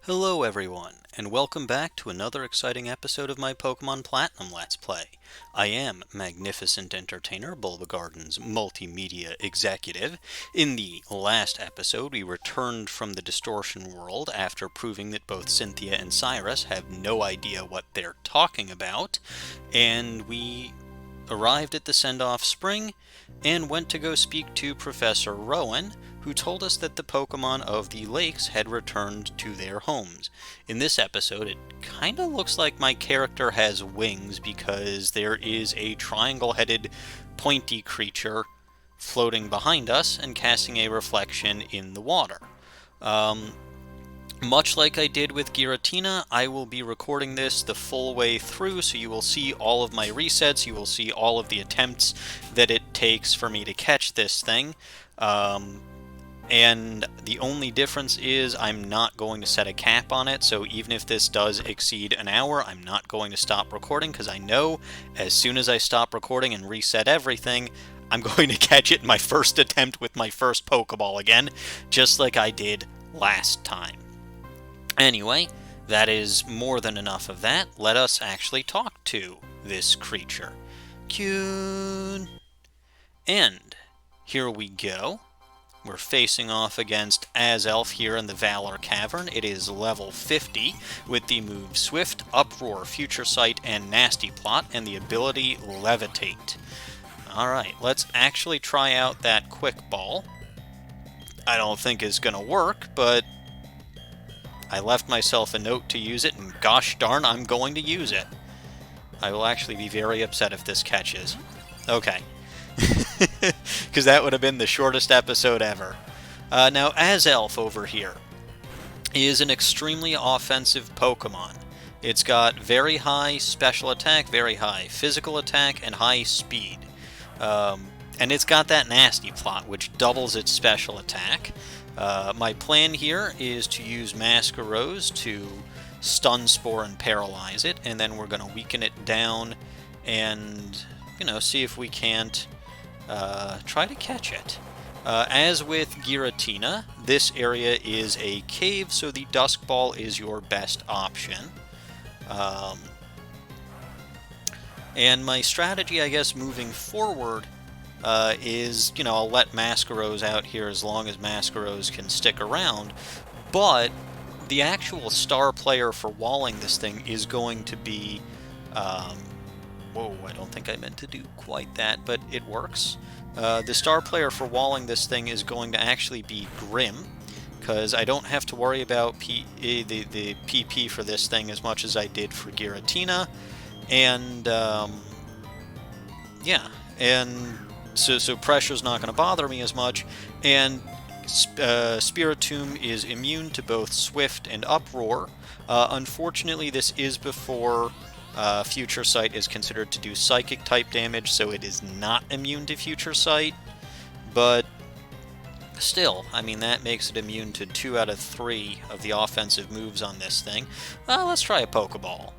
Hello everyone, and welcome back to another exciting episode of my Pokemon Platinum Let's Play. I am Magnificent Entertainer, Bulbagarden's multimedia executive. In the last episode, we returned from the Distortion World after proving that both Cynthia and Cyrus have no idea what they're talking about, and we arrived at the Send-Off Spring and went to go speak to Professor Rowan, who told us that the Pokemon of the lakes had returned to their homes. In this episode, it kinda looks like my character has wings because there is a triangle-headed, pointy creature floating behind us and casting a reflection in the water. Much like I did with Giratina, I will be recording this the full way through, so you will see all of my resets, you will see all of the attempts that it takes for me to catch this thing. And the only difference is I'm not going to set a cap on it, so even if this does exceed an hour, I'm not going to stop recording, because I know as soon as I stop recording and reset everything, I'm going to catch it in my first attempt with my first Pokeball again, just like I did last time. Anyway, that is more than enough of that. Let us actually talk to this creature. Cute. And here we go. We're facing off against Azelf here in the Valor Cavern. It is level 50 with the move Swift, Uproar, Future Sight, and Nasty Plot, and the ability Levitate. Alright, let's actually try out that Quick Ball. I don't think it's gonna work, but I left myself a note to use it, and gosh darn, I'm going to use it. I will actually be very upset if this catches. Okay. Because that would have been the shortest episode ever. Now, Azelf over here is an extremely offensive Pokemon. It's got very high special attack, very high physical attack, and high speed. And it's got that Nasty Plot, which doubles its special attack. My plan here is to use Masquerose to Stun Spore and paralyze it, and then we're going to weaken it down and, see if we can't try to catch it. As with Giratina, this area is a cave, so the Dusk Ball is your best option. And my strategy, I guess, moving forward is, I'll let Masquerose out here as long as Masquerose can stick around, but the actual star player for walling this thing is going to be... Whoa, I don't think I meant to do quite that, but it works. The star player for walling this thing is going to actually be Grim, because I don't have to worry about the PP for this thing as much as I did for Giratina, and yeah, and so pressure's not going to bother me as much, and Spiritomb is immune to both Swift and Uproar. Unfortunately, this is before Future Sight is considered to do Psychic-type damage, so it is not immune to Future Sight, but still, that makes it immune to 2 out of 3 of the offensive moves on this thing. Let's try a Pokeball.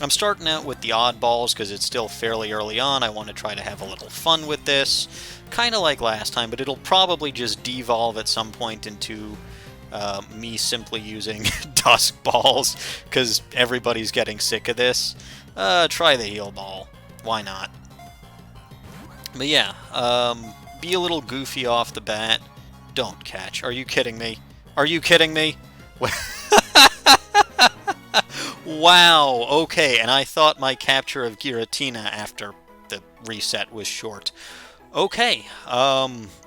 I'm starting out with the oddballs because it's still fairly early on. I want to try to have a little fun with this, kind of like last time, but it'll probably just devolve at some point into me simply using Dusk Balls, because everybody's getting sick of this. Try the Heal Ball. Why not? But yeah, be a little goofy off the bat. Don't catch. Are you kidding me? Are you kidding me? Wow, okay, and I thought my capture of Giratina after the reset was short. Okay,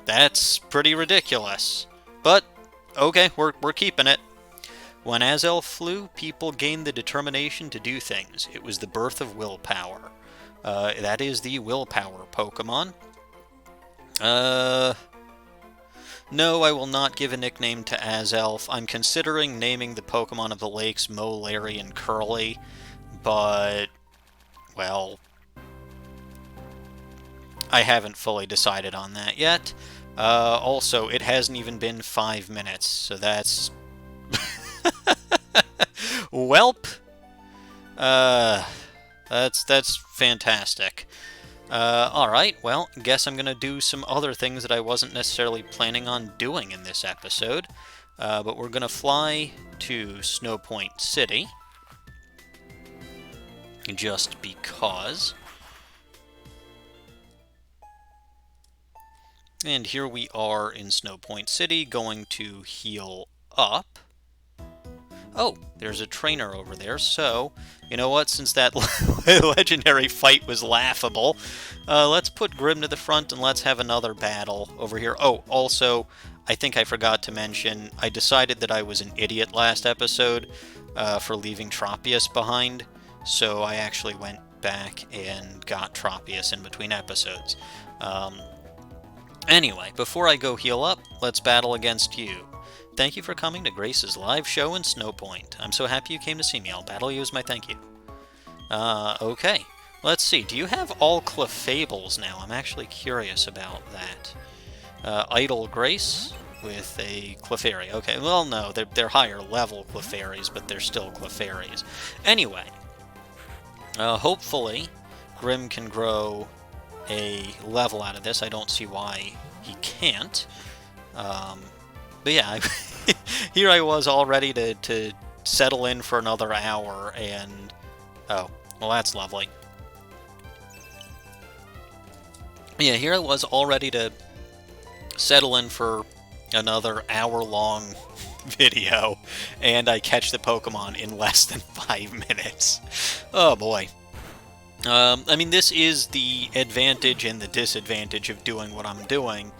that's pretty ridiculous. But okay, we're keeping it. When Azelf flew, people gained the determination to do things. It was the birth of willpower. That is the willpower Pokemon. No, I will not give a nickname to Azelf. I'm considering naming the Pokemon of the lakes Mo, Larry, and Curly, but, well, I haven't fully decided on that yet. Also, it hasn't even been 5 minutes, so that's... Welp! That's fantastic. Alright, well, guess I'm gonna do some other things that I wasn't necessarily planning on doing in this episode. But we're going to fly to Snowpoint City, just because. And here we are in Snowpoint City, going to heal up. Oh, there's a trainer over there, so, you know what, since that legendary fight was laughable, let's put Grim to the front and let's have another battle over here. Oh, also, I think I forgot to mention, I decided that I was an idiot last episode for leaving Tropius behind, so I actually went back and got Tropius in between episodes. Anyway, before I go heal up, let's battle against you. Thank you for coming to Grace's live show in Snowpoint. I'm so happy you came to see me. I'll battle you as my thank you. Okay. Let's see. Do you have all Clefables now? I'm actually curious about that. Idle Grace with a Clefairy. Okay, well, no, they're higher level Clefairies, but they're still Clefairies. Anyway, hopefully Grim can grow a level out of this. I don't see why he can't. But yeah, here I was all ready to settle in for another hour, and... Oh, well that's lovely. Yeah, here I was all ready to settle in for another hour-long video, and I catch the Pokemon in less than 5 minutes. Oh boy. I mean, this is the advantage and the disadvantage of doing what I'm doing.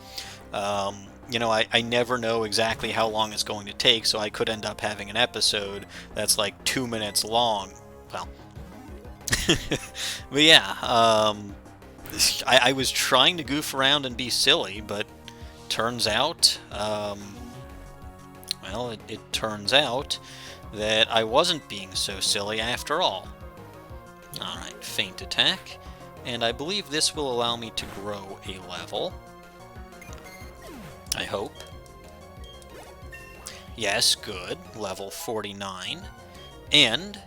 You know, I never know exactly how long it's going to take, so I could end up having an episode that's like 2 minutes long. Well, but yeah, I was trying to goof around and be silly, but turns out, well, it turns out that I wasn't being so silly after all. Alright, Feint Attack, and I believe this will allow me to grow a level. I hope. Yes, good. Level 49. And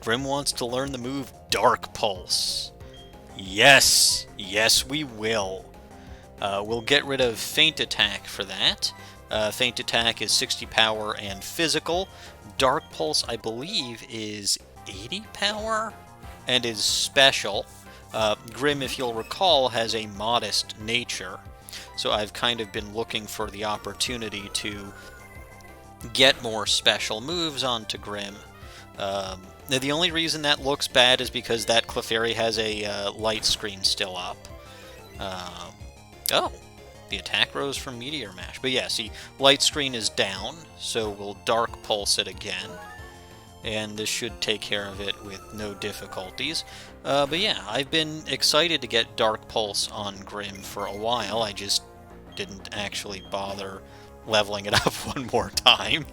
Grim wants to learn the move Dark Pulse. Yes! Yes, we will. We'll get rid of Feint Attack for that. Feint Attack is 60 power and physical. Dark Pulse, I believe, is 80 power and is special. Grim, if you'll recall, has a modest nature. So I've kind of been looking for the opportunity to get more special moves onto Grim. The only reason that looks bad is because that Clefairy has a light screen still up. Oh, the attack rose from Meteor Mash. But yeah, see, light screen is down, so we'll Dark Pulse it again. And this should take care of it with no difficulties. But yeah, I've been excited to get Dark Pulse on Grim for a while. I just didn't actually bother leveling it up one more time.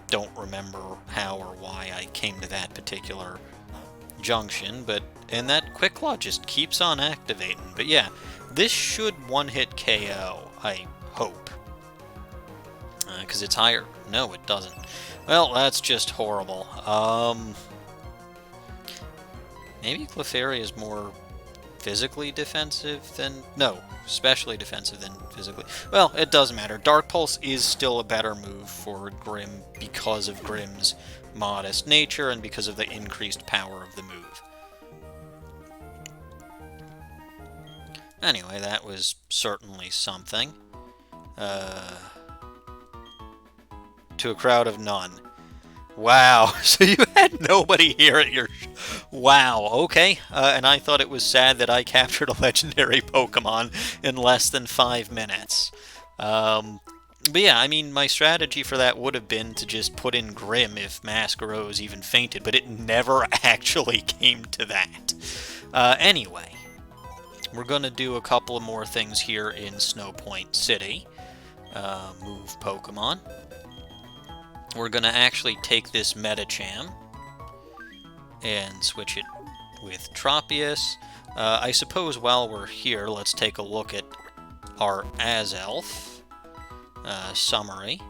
Don't remember how or why I came to that particular junction, and that Quick Claw just keeps on activating. But yeah, this should one-hit KO, I hope. Because it's higher. No, it doesn't. Well, that's just horrible. Maybe Clefairy is more physically defensive than... No, specially defensive than physically. Well, it doesn't matter. Dark Pulse is still a better move for Grim because of Grim's modest nature and because of the increased power of the move. Anyway, that was certainly something. To a crowd of none. Wow, so you had nobody here at your... Wow, okay. And I thought it was sad that I captured a legendary Pokemon in less than 5 minutes. But yeah, I mean, my strategy for that would have been to just put in Grim if Masquerose even fainted, but it never actually came to that. Anyway, we're going to do a couple of more things here in Snowpoint City. Move Pokemon. We're going to actually take this Medicham and switch it with Tropius. I suppose while we're here, let's take a look at our Azelf summary.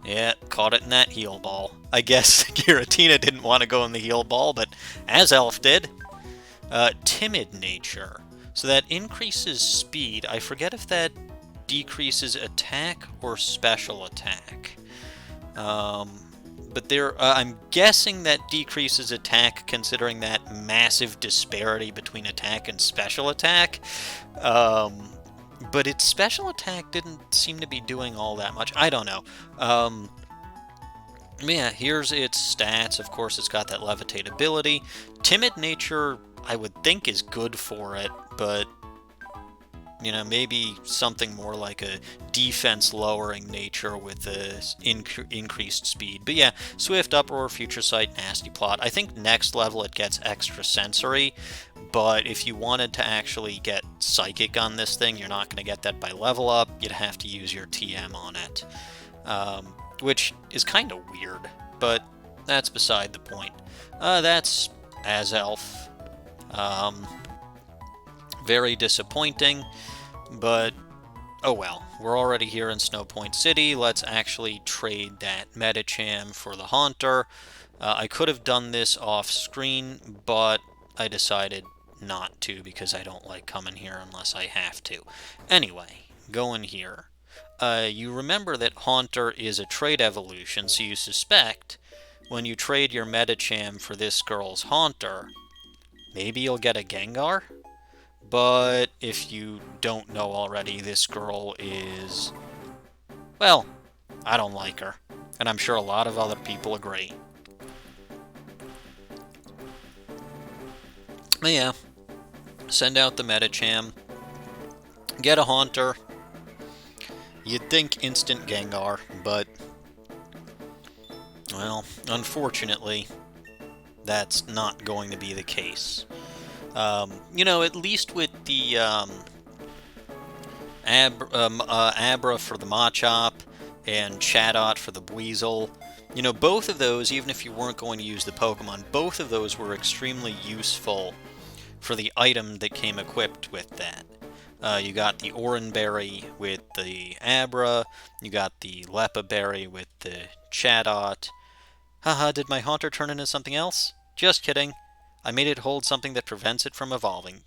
Yeah, caught it in that heal ball. I guess Giratina didn't want to go in the heal ball, but Azelf did. Timid nature. So that increases speed. I forget if that decreases attack or special attack. But I'm guessing that decreases attack, considering that massive disparity between attack and special attack. But its special attack didn't seem to be doing all that much. I don't know. Yeah, here's its stats. Of course, it's got that levitate ability. Timid nature, I would think, is good for it, but you know, maybe something more like a defense-lowering nature with a increased speed. But yeah, Swift, Uproar, Future Sight, Nasty Plot. I think next level it gets Extra Sensory, but if you wanted to actually get Psychic on this thing, you're not going to get that by level up. You'd have to use your TM on it, which is kind of weird, but that's beside the point. That's Azelf. Very disappointing, but oh well. We're already here in Snowpoint City. Let's actually trade that Medicham for the Haunter. I could have done this off screen, but I decided not to because I don't like coming here unless I have to. Anyway, going here. You remember that Haunter is a trait evolution, so you suspect when you trade your Medicham for this girl's Haunter, maybe you'll get a Gengar? But if you don't know already, this girl is, well, I don't like her. And I'm sure a lot of other people agree. But yeah, send out the Medicham, get a Haunter. You'd think instant Gengar, but, well, unfortunately, that's not going to be the case. You know, at least with the Abra for the Machop and Chatot for the Buizel, you know, both of those, even if you weren't going to use the Pokemon, both of those were extremely useful for the item that came equipped with that. You got the Oranberry with the Abra, you got the Lepa Berry with the Chatot. Haha, did my Haunter turn into something else? Just kidding. I made it hold something that prevents it from evolving.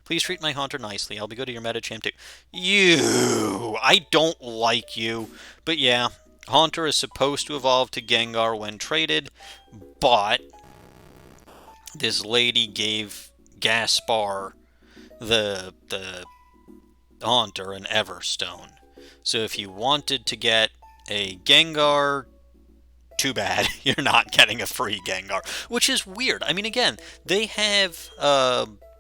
Please treat my Haunter nicely. I'll be good to your Medicham too. You! I don't like you. But yeah, Haunter is supposed to evolve to Gengar when traded, but this lady gave Gaspar the Haunter an Everstone. So if you wanted to get a Gengar, too bad, you're not getting a free Gengar, which is weird. I mean, again, they have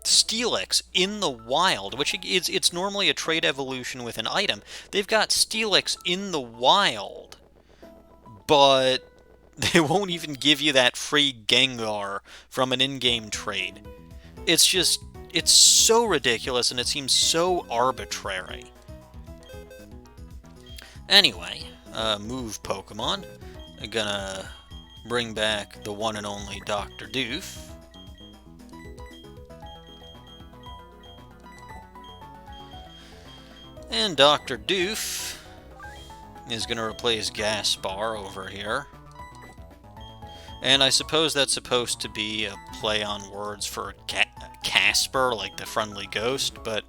Steelix in the wild, which it's normally a trait evolution with an item. They've got Steelix in the wild, but they won't even give you that free Gengar from an in-game trade. It's just, it's so ridiculous, and it seems so arbitrary. Anyway, move Pokemon. I'm gonna bring back the one and only Dr. Doof. And Dr. Doof is gonna replace Gaspar over here. And I suppose that's supposed to be a play on words for Casper, like the friendly ghost, but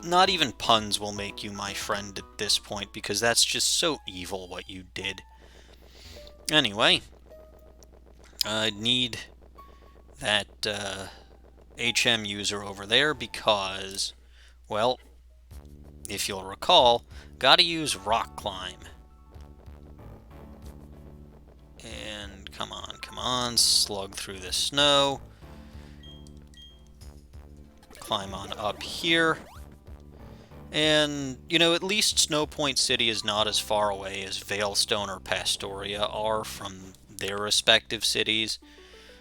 not even puns will make you my friend at this point, because that's just so evil what you did. Anyway, I need that HM user over there because, well, if you'll recall, gotta use Rock Climb. And come on, slug through the snow. Climb on up here. And, you know, at least Snowpoint City is not as far away as Veilstone or Pastoria are from their respective cities.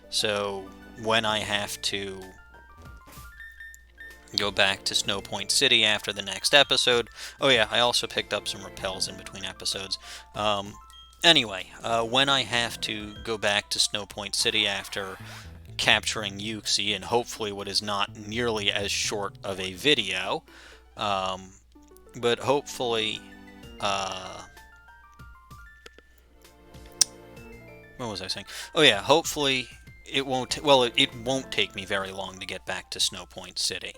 So, when I have to go back to Snowpoint City after the next episode... Oh yeah, I also picked up some repels in between episodes. Anyway, when I have to go back to Snowpoint City after capturing Uxie, and hopefully what is not nearly as short of a video... but hopefully, what was I saying? Oh yeah, hopefully it won't, well, it won't take me very long to get back to Snowpoint City.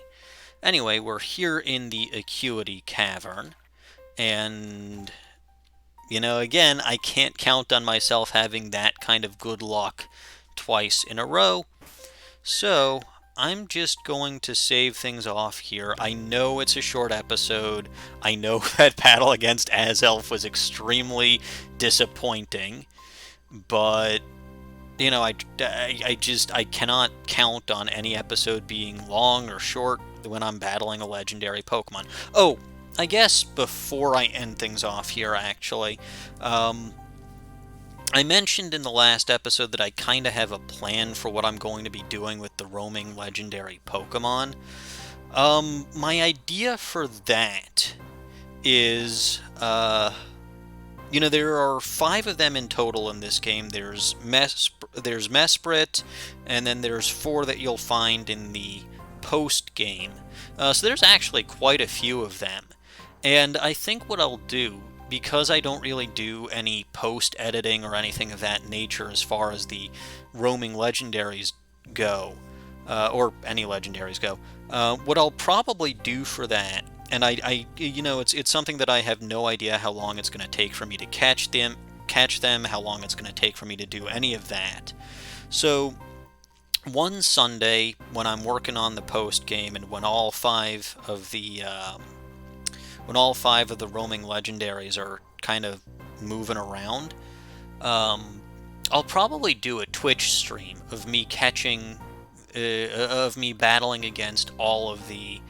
Anyway, we're here in the Acuity Cavern, and, again, I can't count on myself having that kind of good luck twice in a row, so I'm just going to save things off here. I know it's a short episode. I know that battle against Azelf was extremely disappointing, but I cannot count on any episode being long or short when I'm battling a legendary Pokemon. Oh, I guess before I end things off here, actually, I mentioned in the last episode that I kind of have a plan for what I'm going to be doing with the roaming legendary Pokemon. My idea for that is, there are 5 of them in total in this game. There's Mesprit, and then there's 4 that you'll find in the post-game. So there's actually quite a few of them. And I think what I'll do, because I don't really do any post-editing or anything of that nature as far as the roaming legendaries go, or any legendaries go, what I'll probably do for that, and it's something that I have no idea how long it's going to take for me to catch them, how long it's going to take for me to do any of that. So one Sunday when I'm working on the post game, and when all 5 of the roaming legendaries are kind of moving around, I'll probably do a Twitch stream of me battling against all of the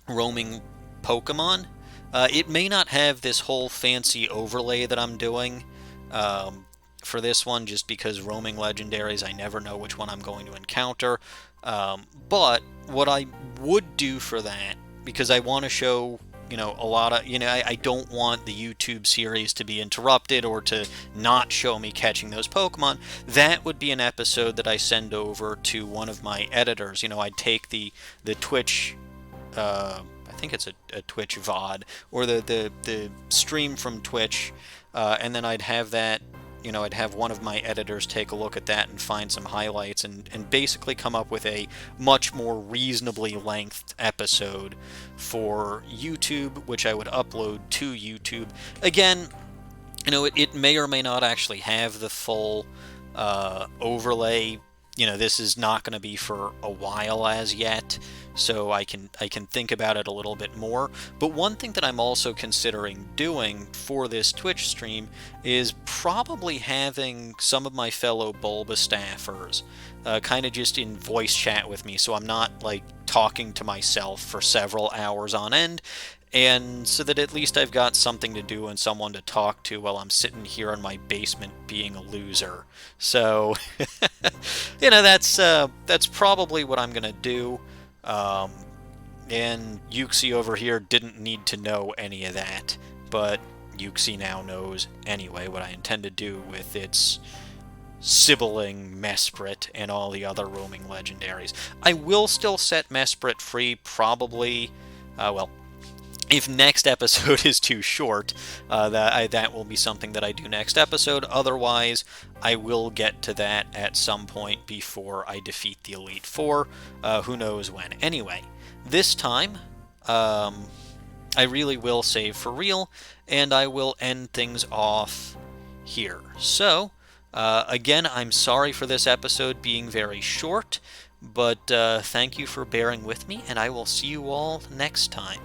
roaming Pokemon. It may not have this whole fancy overlay that I'm doing for this one, just because roaming legendaries, I never know which one I'm going to encounter. But what I would do for that, because I want to show, a lot of, I don't want the YouTube series to be interrupted or to not show me catching those Pokemon. That would be an episode that I send over to one of my editors. I'd take the Twitch, I think it's a Twitch VOD, or the stream from Twitch, and then I'd have that, I'd have one of my editors take a look at that and find some highlights and basically come up with a much more reasonably lengthed episode for YouTube, which I would upload to YouTube. Again, it may or may not actually have the full overlay. This is not going to be for a while as yet, so I can think about it a little bit more. But one thing that I'm also considering doing for this Twitch stream is probably having some of my fellow Bulba staffers kind of just in voice chat with me, so I'm not like talking to myself for several hours on end, and so that at least I've got something to do and someone to talk to while I'm sitting here in my basement being a loser. So, that's probably what I'm gonna do. And Yuxi over here didn't need to know any of that, but Yuxi now knows anyway what I intend to do with its sibling Mesprit and all the other roaming legendaries. I will still set Mesprit free, probably, if next episode is too short, that will be something that I do next episode. Otherwise, I will get to that at some point before I defeat the Elite Four. Who knows when. Anyway, this time, I really will save for real, and I will end things off here. So, again, I'm sorry for this episode being very short, but thank you for bearing with me, and I will see you all next time.